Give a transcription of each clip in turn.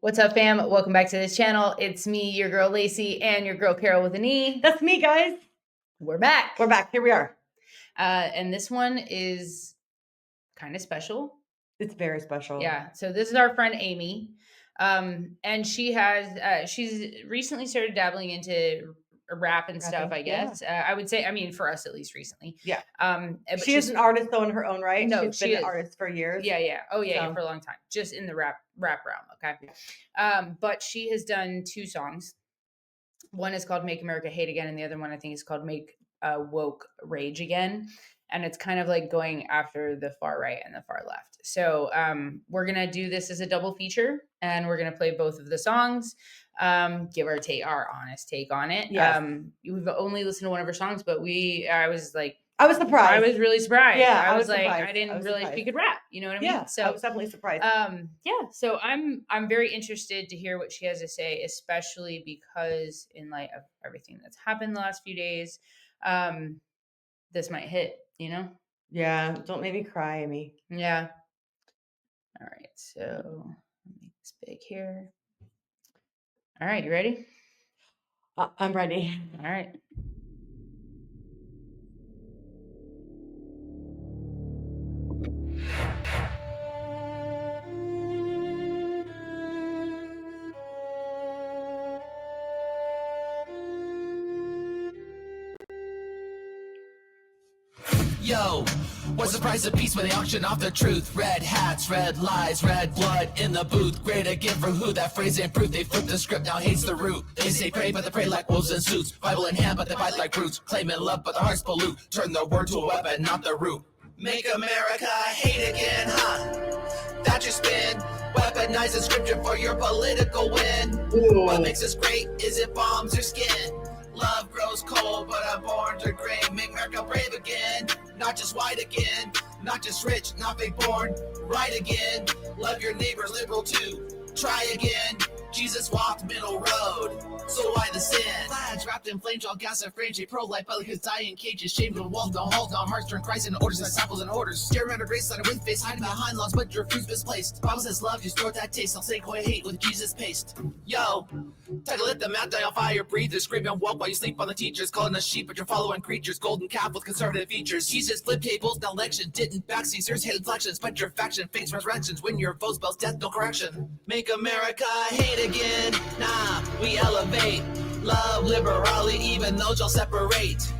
What's up, fam? Welcome back to this channel. It's me, your girl Lacey, and your girl Carol with an E. That's me, guys. We're back. We're back. Here we are. And this one is kind of special. It's very special. Yeah. So this is our friend Amy. And she's recently started dabbling into rap and stuff, I guess. I would say, for us at least recently. Yeah. But she is an artist though in her own right. No, she's been an artist for years. Yeah. Oh yeah, yeah, for a long time. Just in the rap realm, okay? Yeah. But she has done 2 songs. One is called Make America Hate Again, and the other one I think is called Make Woke Rage Again. And it's kind of like going after the far right and the far left. So we're going to do this as a double feature, and we're going to play both of the songs, give our honest take on it. Yes. We've only listened to one of her songs, but I was surprised. I was really surprised. Yeah, I was like, surprised. I didn't realize surprised. She could rap. You know what I mean? Yeah, so I was definitely surprised. Yeah. So I'm very interested to hear what she has to say, especially because in light of everything that's happened the last few days, this might hit. You know? Yeah. Don't make me cry, Amy. Yeah. All right. So let me make this big here. All right. You ready? I'm ready. All right. Yo, what's the price of peace when they auction off the truth? Red hats, red lies, red blood in the booth. Great again for who? That phrase ain't proof. They flip the script, now hates the root. They say pray, but they pray like wolves in suits. Bible in hand, but they bite like brutes. Claiming love, but their hearts pollute. Turn the word to a weapon, not the root. Make America hate again, huh? That's your spin. Weaponize the scripture for your political win. Ooh. What makes us great? Is it bombs or skin? Love grows cold, but I'm born to gray. Make America brave again, not just white again. Not just rich, not big born, right again. Love your neighbor, liberal too. Try again. Jesus walked middle road, so why the sin? Flags wrapped in flames, all gas and fringe. Pro-life pelicans die in cages, shamed and walls don't halt. Now hearts turn Christ into orders, disciples and orders. Stare around a grace ladder with face, hiding behind laws, but your fruit's misplaced. Bible says love, you store that taste. I'll say koi hate with Jesus paste. Yo, time to let the mouth die on fire, breathe. They're screaming woke while you sleep on the teachers, calling us sheep, but you're following creatures. Golden calf with conservative features. Jesus flipped tables, now election didn't back Caesars, hate inflections, but your faction fakes resurrections. When your foe spells death, no correction. Make America hate again. Nah, we elevate. Love liberally, even though you'll separate.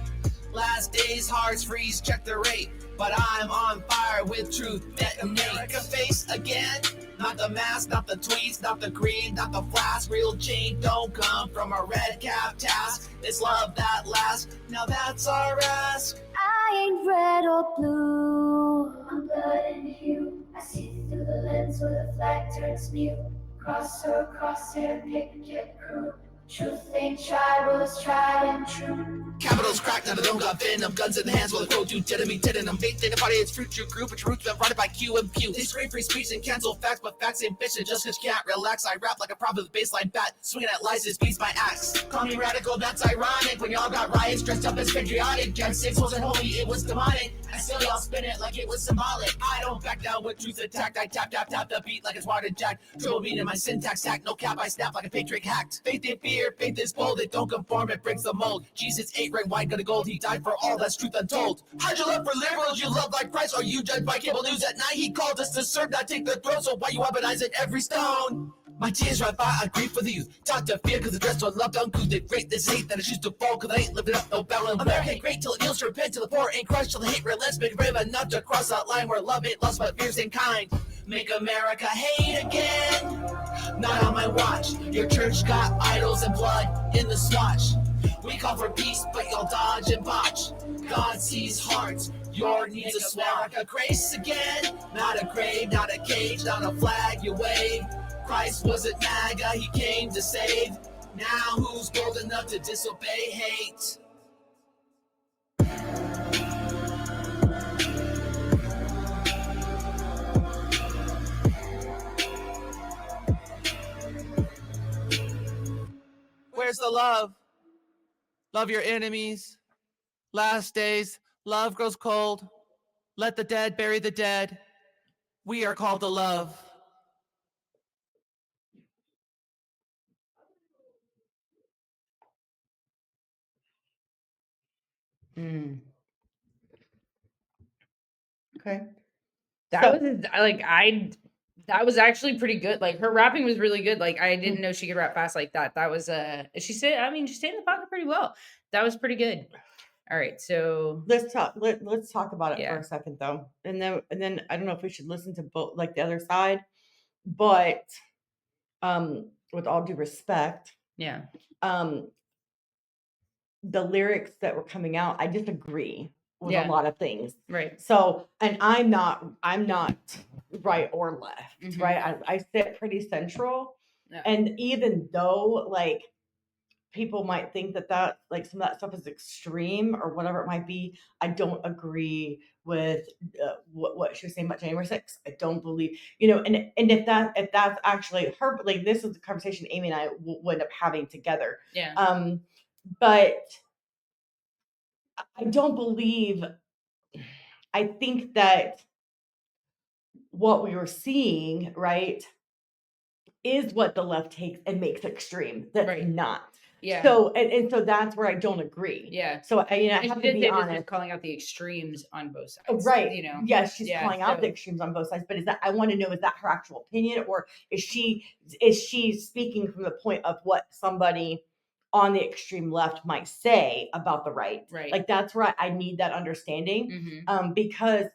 Last days, hearts freeze, check the rate. But I'm on fire with truth, detonate. America face again. Not the mask, not the tweets, not the greed, not the flask. Real change don't come from a red cap task. It's love that lasts, now that's our ask. I ain't red or blue, I'm blood and hue. I see through the lens where the flag turns mute. Crosshair, picket crew. Truth ain't tribal, it's tried and true. Capitals cracked, now they don't got venom. Guns in the hands while the quote you did me didn't. Faith in the body, it's fruit you grew, but your roots been rotted by Q and Pew. They scream free speech and cancel facts, but facts ain't bitchin' just cause you can't relax. I rap like a prophet with baseline bat, swinging at lies, this beats my axe. Call me radical, that's ironic. When y'all got riots dressed up as patriotic. Gen 6 wasn't holy, it was demonic. And still y'all spin it like it was symbolic. I don't back down when truth's attacked. I tap the beat like it's watered jack. Triple beat in my syntax hack, no cap, I snap like a patriot hacked. Faith in fear, faith is bold, it don't conform, it breaks the mold. Jesus ate red, white, got a gold, he died for all, that's truth untold. How'd you love for liberals, you love like Christ, or you judged by cable news at night? He called us to serve, not take the throne, so why you weaponize it every stone? My tears right by, I grieve for the youth. Taught to fear cause the dress on love uncouth. They rate this hate that it's used to fall cause they ain't living up no balance. America ain't great till it kneels to repent, till the poor ain't crushed, till the hate relentless. Make brave enough to cross that line where love ain't lost but fears ain't kind. Make America hate again. Not on my watch. Your church got idols and blood in the swatch. We call for peace, but y'all dodge and botch. God sees hearts, your needs a swap. America grace again. Not a grave, not a cage, not a flag you wave. Christ wasn't MAGA, he came to save. Now who's bold enough to disobey hate? Where's the love? Love your enemies. Last days, love grows cold. Let the dead bury the dead. We are called to love. Okay. That So- was that was actually pretty good. Like her rapping was really good. Like I didn't know she could rap fast like that. That was she stayed in the pocket pretty well. That was pretty good. All right, so Let's talk. Let's talk about it for Yeah. a second, though, and then I don't know if we should listen to both, like the other side, but with all due respect, yeah. um, the lyrics that were coming out, I disagree with a Yeah. lot of things. Right. So, and I'm not right or left, Mhm. right? I sit pretty central, Yeah. and even though like people might think that like some of that stuff is extreme or whatever it might be, I don't agree with what she was saying about January 6th. I don't believe, and if that's actually her, like this is the conversation Amy and I will end up having together. Yeah. But I don't believe. I think that what we were seeing, right, is what the left takes and makes extreme. That's Right. not. Yeah. So and so that's where I don't agree. Yeah. So I And have she to did be say this was honest. calling out the extremes on both sides. Right. You know. Yes, she's Yeah, calling out the so- extremes on both sides. But I want to know, is that her actual opinion, or is she speaking from the point of what somebody on the extreme left might say about the right? Right. Like that's where I need that understanding. Mhm. Because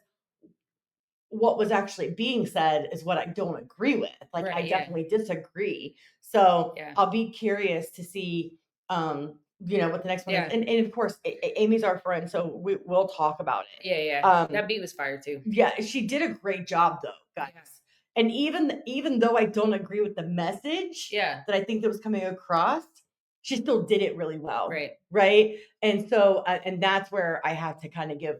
what was actually being said is what I don't agree with. Like Right, I yeah. definitely disagree. So Yeah. I'll be curious to see what the next one Yeah. is. And of course Amy's our friend, so we'll talk about it. Yeah, yeah. That beat was fire too. Yeah, she did a great job though, guys. Yeah. And even though I don't agree with the message Yeah. that I think that was coming across, she still did it really well. Right. Right. And so and that's where I have to kind of give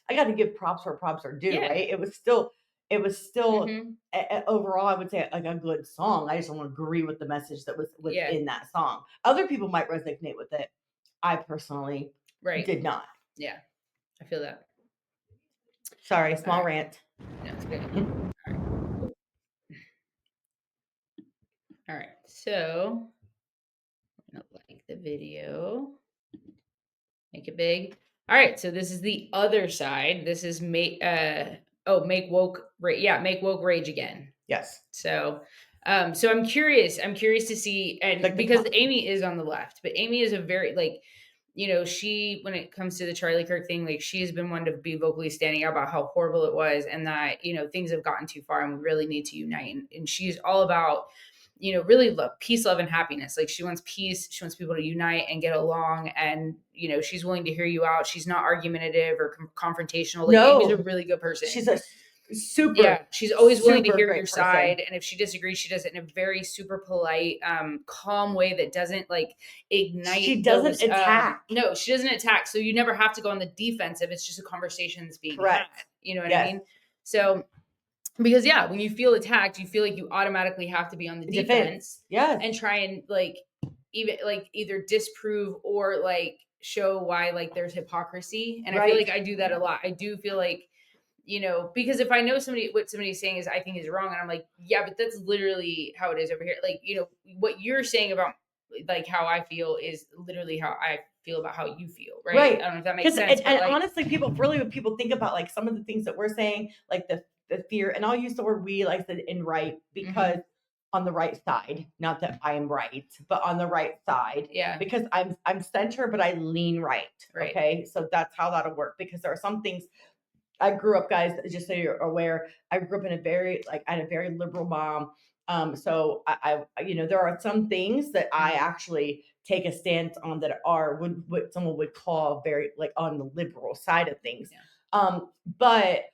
I got to give props where props are due. Yeah. Right. It was still Mhm. overall, I would say like a good song. I just don't agree with the message that was Yeah. within that song. Other people might resonate with it. I personally Right. did not. Yeah. I feel that. Sorry, small Alright. rant. No, it's good. All right. So I'm gonna like the video. Make it big. All right. So this is the other side. This is make woke rage again. Yes. So so I'm curious to see, and Like the because top- Amy is on the left, but Amy is a very like, she, when it comes to the Charlie Kirk thing, like she has been one to be vocally standing out about how horrible it was, and that, things have gotten too far and we really need to unite. And she's all about, really love, peace, love, and happiness. Like she wants peace. She wants people to unite and get along. And, she's willing to hear you out. She's not argumentative or confrontational. Like No. Amy's a really good person. She's a super. Yeah, she's always willing to super hear great your person. side, and if she disagrees, she does it in a very super polite, calm way that doesn't like ignite. She doesn't those, attack. No, she doesn't attack. So you never have to go on the defensive. It's just a conversation that's being Correct. had. You know what Yes. I mean? So because when you feel attacked, you feel like you automatically have to be on the defense Yes. and try and like even like either disprove or like show why like there's hypocrisy. And I feel Right. like I do that a lot. I do feel like, because if I know what somebody's saying I think is wrong, and I'm like, yeah, but that's literally how it is over here. Like, what you're saying about like how I feel is literally how I feel about how you feel. Right. Right. I don't know if that makes sense. And like, honestly, when people think about like some of the things that we're saying, like the fear, and I'll use the word we, like the in right, because on the right side, not that I am right, but on the right side. Yeah. Because I'm center, but I lean right. Right. Okay. So that's how that'll work, because there are some things. I grew up, guys, just so you're aware, I grew up in I had a very liberal mom. So I there are some things that I actually take a stance on that are what someone would call very like on the liberal side of things. Yeah. But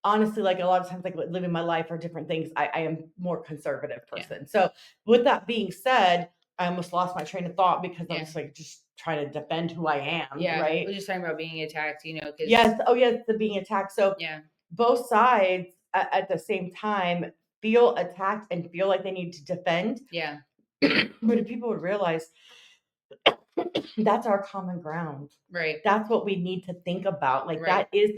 honestly, like a lot of times, like living my life or different things, I am more conservative person. Yeah. So with that being said, I almost lost my train of thought because I was like just trying to defend who I am. Yeah. Right. We're just talking about being attacked, Cause, yes. Oh yes. The being attacked. So yeah. Both sides at the same time feel attacked and feel like they need to defend. Yeah. But if people would realize that's our common ground. Right. That's what we need to think about. Like right. that is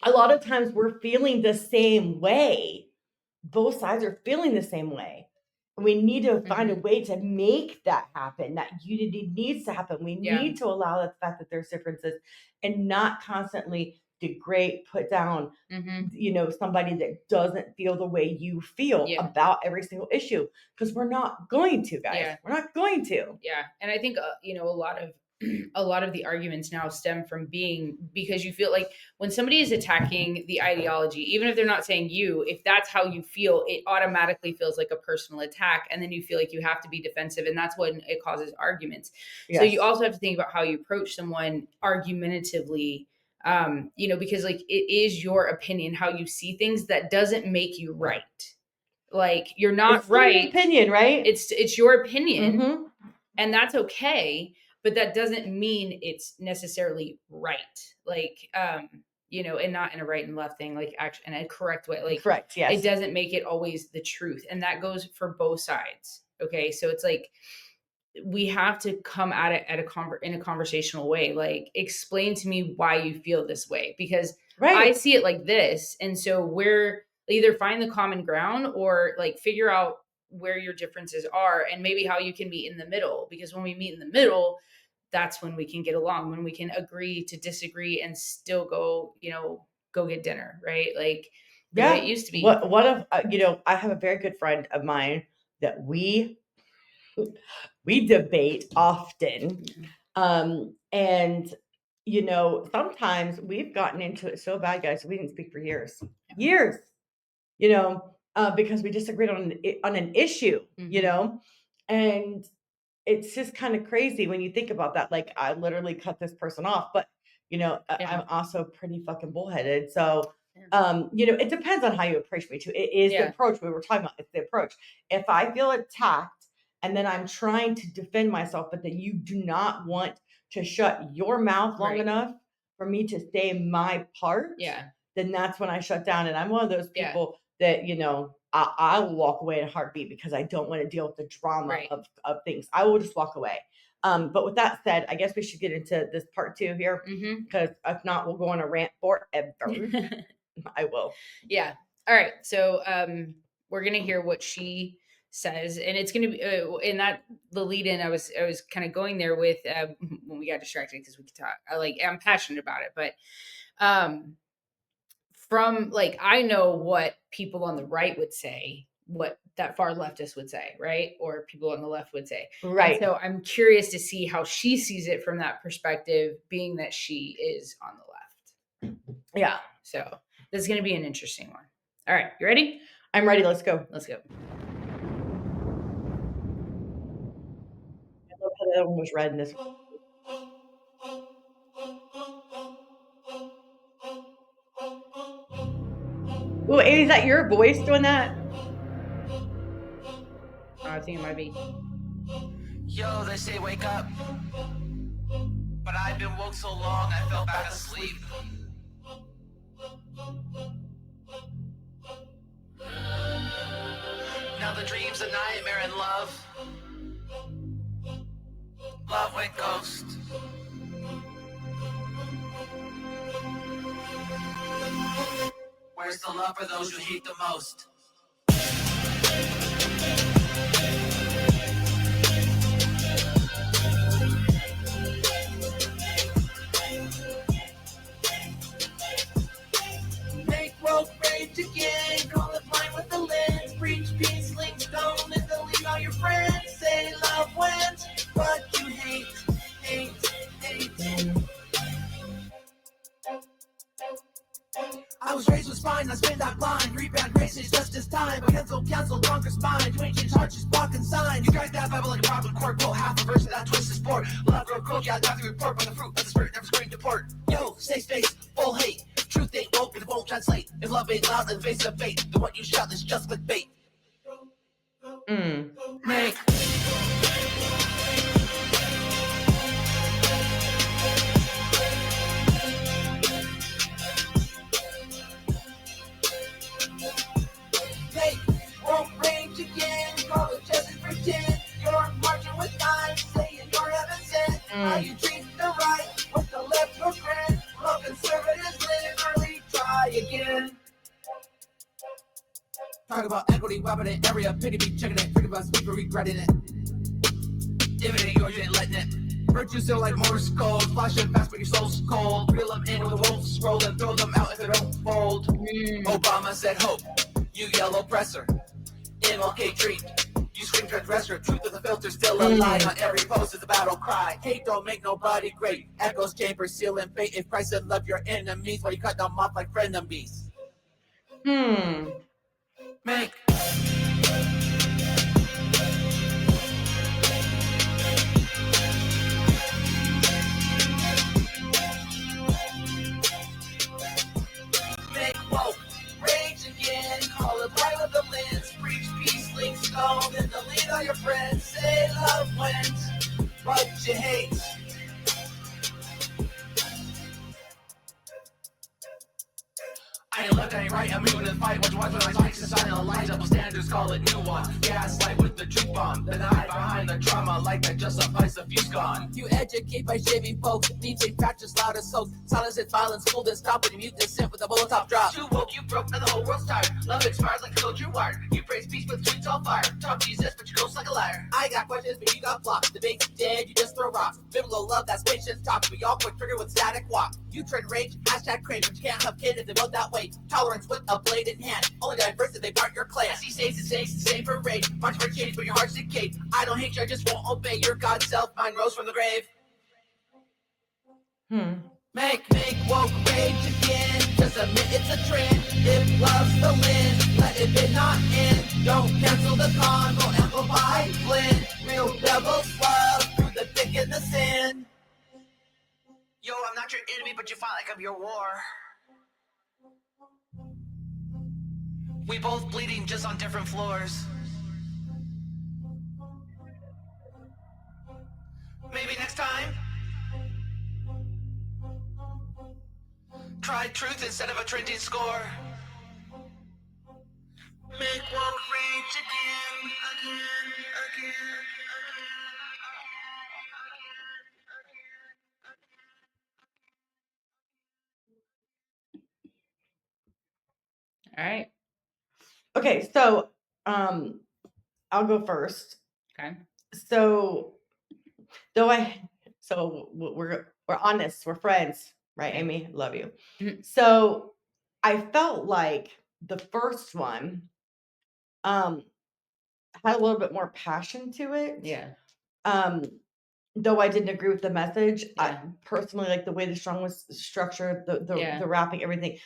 a lot of times we're feeling the same way. Both sides are feeling the same way. We need to find a way to make that happen. That unity needs to happen. We need to allow the fact that there's differences and not constantly degrade, put down, somebody that doesn't feel the way you feel about every single issue, because we're not going to, guys. We're not going to. Yeah. And I think, a lot of the arguments now stem from because you feel like when somebody is attacking the ideology, even if they're not saying you, if that's how you feel, it automatically feels like a personal attack. And then you feel like you have to be defensive. And that's when it causes arguments. Yes. So you also have to think about how you approach someone argumentatively, because like it is your opinion, how you see things. That doesn't make you right. Like you're not it's right. Your opinion, right? It's your opinion, and that's okay. But that doesn't mean it's necessarily right. Like, and not in a right and left thing, like actually in a correct way. Like, correct. Yes. It doesn't make it always the truth, and that goes for both sides. Okay, so it's like we have to come at it in a conversational way. Like, explain to me why you feel this way, because I see it like this, and so we're either find the common ground or like figure out where your differences are and maybe how you can meet in the middle. Because when we meet in the middle, that's when we can get along, when we can agree to disagree and still go get dinner, right? Like the way it used to be. What if I have a very good friend of mine that we debate often. And sometimes we've gotten into it so bad, guys, we didn't speak for years, because we disagreed on an issue, and it's just kind of crazy when you think about that. Like, I literally cut this person off, but I'm also pretty fucking bullheaded. So, it depends on how you approach me too. It is the approach we were talking about. It's the approach. If I feel attacked and then I'm trying to defend myself, but then you do not want to shut your mouth long enough for me to say my part, then that's when I shut down. And I'm one of those people that, I will walk away in a heartbeat because I don't want to deal with the drama of things. I will just walk away. But with that said, I guess we should get into this part 2 here, because if not, we'll go on a rant forever. I will. Yeah. All right. So we're going to hear what she says, and it's going to be in that the lead in. I was kind of going there with when we got distracted because we could talk. I'm passionate about it, but from like, I know what people on the right would say, what that far leftist would say, right? Or people on the left would say. Right. And so I'm curious to see how she sees it from that perspective, being that she is on the left. Yeah. So this is going to be an interesting one. All right. You ready? I'm ready. Let's go. Let's go. I love how the other one was red in this one. Oh, Amy, is that your voice doing that? I think it might be. Yo, they say wake up, but I've been woke so long I fell back asleep. Now the dream's a nightmare and love went ghost. Where's the love for those you hate the most? Make road rage again, call it blind with the lens, preach peace, link stone, and delete all your friends. Say love wins, but you hate. I was raised with spine, I spin that blind. Rebound races just as time. But cancel, conquers mind. You ain't change heart, just blocking signs. You guys that Bible like a problem court. Quote half a verse of that twist is sport. Love grow cold, yeah, nothing report. But the fruit of the spirit never scream deport. Yo, stay space, full hate. Truth ain't woke, it won't translate. If love ain't loud in the face of fate, then what you shout is just clickbait. Make won't range again. Call it just and pretend. You're marching with time, saying you're heaven sent. How you treat the right with the left your friend. Love conservatives live early, try again. Talk about equity, weapon in area, pity be checking it. Think about speaker regretting it. If it ain't yours, you ain't letting it. Virtues are like Morse code, flashing fast but your soul's cold. Reel them in with a wolf scroll and throw them out if they don't fold. Obama said hope, you yellow presser. MLK treat, you screen transgressor. Truth of the filter still a lie. On every post is a battle cry. Hate don't make nobody great. Echoes chamber, seal and fate. If Christ said love your enemies, why you cut them off like frenemies? Make woke, rage again, call it light of the lens, preach peace, link stone, and delete all your friends, say love wins, but you hate. I ain't left, I ain't right, I'm moving in the fight. Watch when I spike society on lines, double standards, call it new one. Gaslight with the truth bomb, then hide behind the drama like that justifies the fuse gone. You educate by shaving folks, DJ practice loud as soak. Silence and violence, cool then stop when you mute this simp with a bullet top drop. Too woke, you broke, now the whole world's tired. Love expires like a soldier wired. You praise peace with tweets on fire. Talk Jesus, but you ghost like a liar. I got questions, but you got flocked. Debate's dead, you just throw rocks. Biblical love, that's patience talk. We all quick trigger with static walk. You trade rage, hashtag crave, but you can't have kids if they vote that way. Tolerance with a blade in hand. Only diverse if they part your clan. He says it stays the same for rage. March for change, but your heart's decayed. I don't hate you, I just won't obey. Your God self, mine rose from the grave. Make woke rage again. Just admit it's a trend. If love's the win, let it be not end. Don't cancel the con, we'll amplify blend. Real devils love through the thick and the sin. Yo, I'm not your enemy, but you fight like I'm your war. We both bleeding just on different floors. Maybe next time. Try truth instead of a trending score. Make woke rage again. All right. Okay, so I'll go first. Okay. So we're honest, we're friends, right, Amy? Love you. Mhm. So I felt like the first one had a little bit more passion to it. Yeah. Though I didn't agree with the message, I Yeah. personally like the way the song was structured, Yeah. the rapping, everything.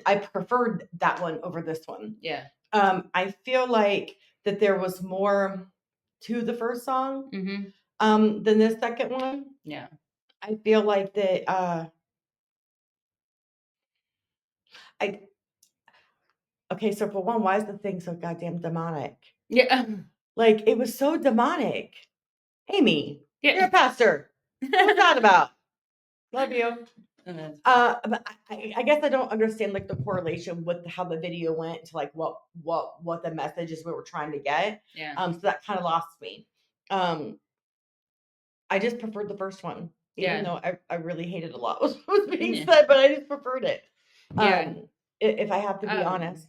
I preferred that one over this one. Yeah. I feel like that there was more to the first song Mm-hmm. than the second one. Yeah. I feel like that okay, so for one, why is the thing so goddamn demonic? Yeah. Like it was so demonic. Amy, Yeah. you're a pastor. What's that about? Love you. But I guess I don't understand like the correlation with how the video went to like what the messages we were trying to get. Yeah. So that kind of lost me. I just preferred the first one, even though I really hated a lot was being said, but I just preferred it. Yeah. If I have to be honest.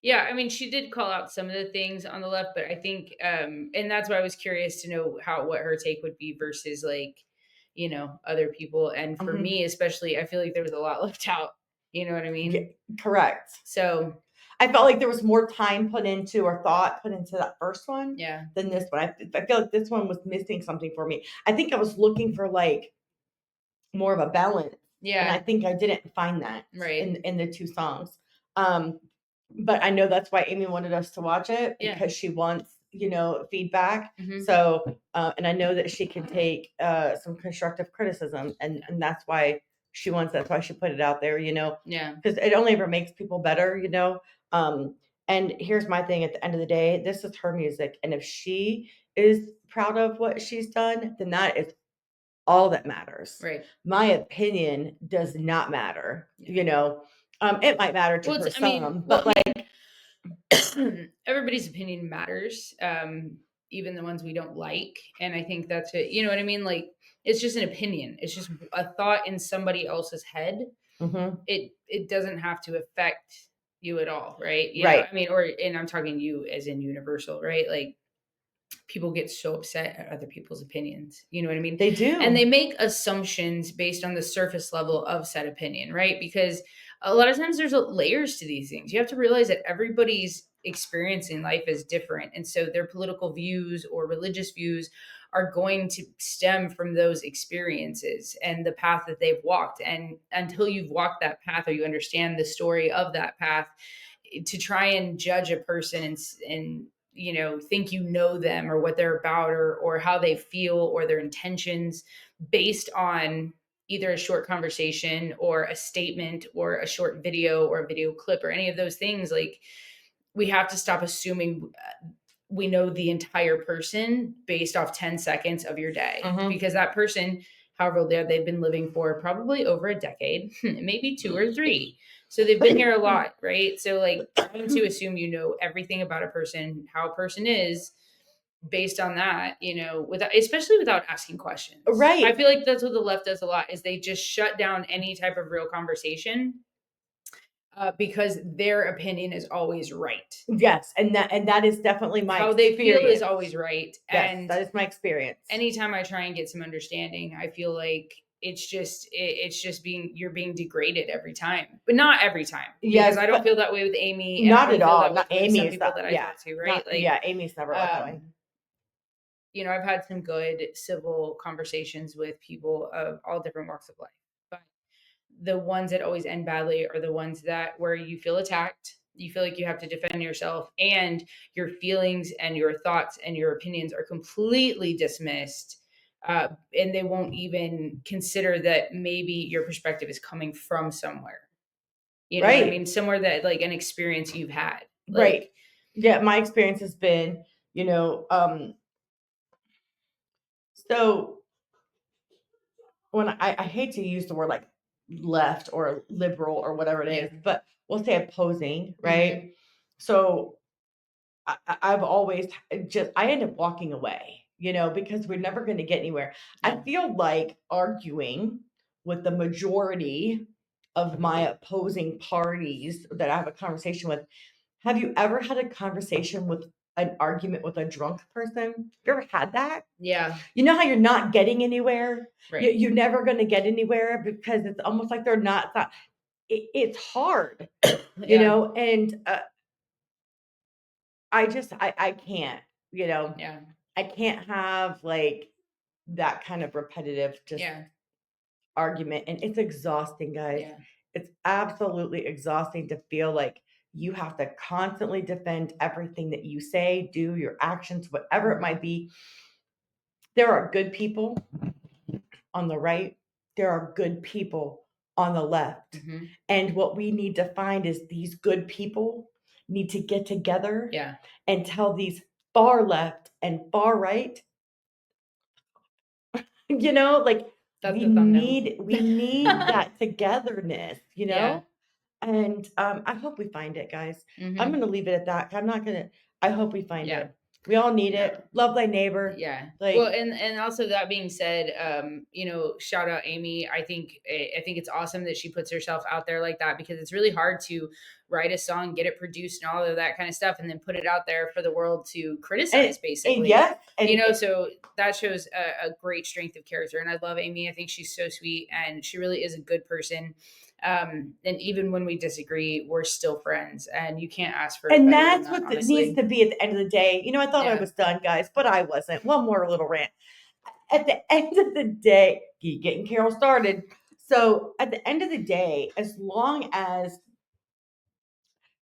Yeah, I mean, she did call out some of the things on the left, but I think, and that's why I was curious to know what her take would be versus like, you know, other people. And for me, especially, I feel like there was a lot left out. You know what I mean? Yeah, correct. So I felt like there was more time put into or thought put into that first one than this one. I feel like this one was missing something for me. I think I was looking for like more of a balance. Yeah. And I think I didn't find that in the two songs. But I know that's why Amy wanted us to watch it because she wants, you know, feedback. So, and I know that she can take some constructive criticism and that's why she wants, that's why she put it out there, you know, because it only ever makes people better, you know. And here's my thing at the end of the day, this is her music. And if she is proud of what she's done, then that is all that matters. Right. My opinion does not matter, you know. It might matter to her some, but like everybody's opinion matters, even the ones we don't like. And I think that's it. You know what I mean? Like, it's just an opinion. It's just a thought in somebody else's head. It doesn't have to affect you at all, right? You know? I mean, and I'm talking you as in universal, right? Like, people get so upset at other people's opinions. You know what I mean? They do. And they make assumptions based on the surface level of said opinion, right? Because a lot of times there's layers to these things. You have to realize that everybody's experience in life is different. And so their political views or religious views are going to stem from those experiences and the path that they've walked. And until you've walked that path or you understand the story of that path, to try and judge a person and think you know them or what they're about or how they feel or their intentions based on either a short conversation or a statement or a short video or a video clip or any of those things, like, we have to stop assuming we know the entire person based off 10 seconds of your day, because that person, however they've been living for probably over a decade, maybe 2 or 3. So they've been here a lot, right? So, like, trying to assume you know everything about a person, how a person is, based on that, especially without asking questions. Right. I feel like that's what the left does a lot, is they just shut down any type of real conversation because their opinion is always right. Yes, and that is definitely my how experience. they feel is always right. Yes, And that is my experience. anytime I try and get some understanding, I feel like it's just you're being degraded every time, but not every time. Yes, Because I don't feel that way with Amy. And not I don't at feel all. that Not with Amy. some people that I talk to, right? Amy's never like that way. I've had some good civil conversations with people of all different walks of life, but the ones that always end badly are the ones that where you feel attacked, you feel like you have to defend yourself, and your feelings and your thoughts and your opinions are completely dismissed, and they won't even consider that maybe your perspective is coming from somewhere. You know what I mean? Somewhere that, like, an experience you've had. Like, right. Yeah, my experience has been, so when I hate to use the word like left or liberal or whatever it is, but we'll say opposing, right? So I've always I end up walking away, because we're never going to get anywhere. I feel like arguing with the majority of my opposing parties that I have a conversation with. Have you ever had a conversation with an argument with a drunk person? You ever had that? Yeah. You know how you're not getting anywhere? Right. You're never going to get anywhere because it's almost like they're not. It's hard, and I can't, Yeah. I can't have like that kind of repetitive argument. And it's exhausting, guys. Yeah. It's absolutely exhausting to feel like you have to constantly defend everything that you say, do, your actions, whatever it might be. There are good people on the right. There are good people on the left. And what we need to find is these good people need to get together and tell these far left and far right, like, That's we the thumbnail. need that togetherness, Yeah. and I hope we find it, guys. I'm going to leave it at that. I hope we find it. We all need it. Love thy neighbor. Yeah. Like, well, and also, that being said, shout out Amy. I think it's awesome that she puts herself out there like that, because it's really hard to write a song, get it produced and all of that kind of stuff, and then put it out there for the world to criticize, basically. So that shows a great strength of character. And I love Amy. I think she's so sweet, and she really is a good person. And even when we disagree, we're still friends, and you can't ask for. And that's what honestly. needs to be at the end of the day. I thought I was done, guys, but I wasn't. One more little rant. At the end of the day, getting Carol started. So at the end of the day, as long as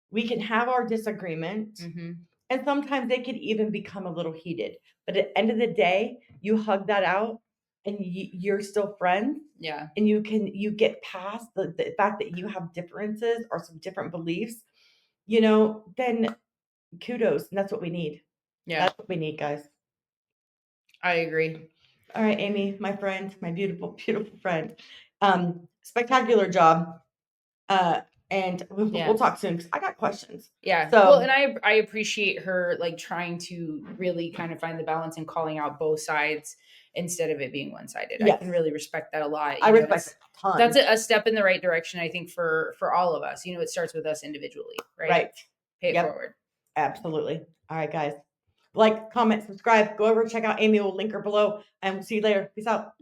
we can have our disagreement, and sometimes they could even become a little heated, but at the end of the day, you hug that out, and you're still friends. Yeah. And you get past the fact that you have differences or some different beliefs, then kudos. And that's what we need. Yeah. That's what we need, guys. I agree. All right, Amy, my friend, my beautiful, beautiful friend. Spectacular job. And we'll talk soon, because I got questions. Yeah. So, well, and I appreciate her, like, trying to really kind of find the balance and calling out both sides instead of it being one-sided. Yes. I can really respect that a lot. I respect it a ton. That's a step in the right direction, I think, for all of us. It starts with us individually, right? Right. Pay it forward. Absolutely. All right, guys. Like, comment, subscribe. Go over, check out Amy. We'll link her below. And we'll see you later. Peace out.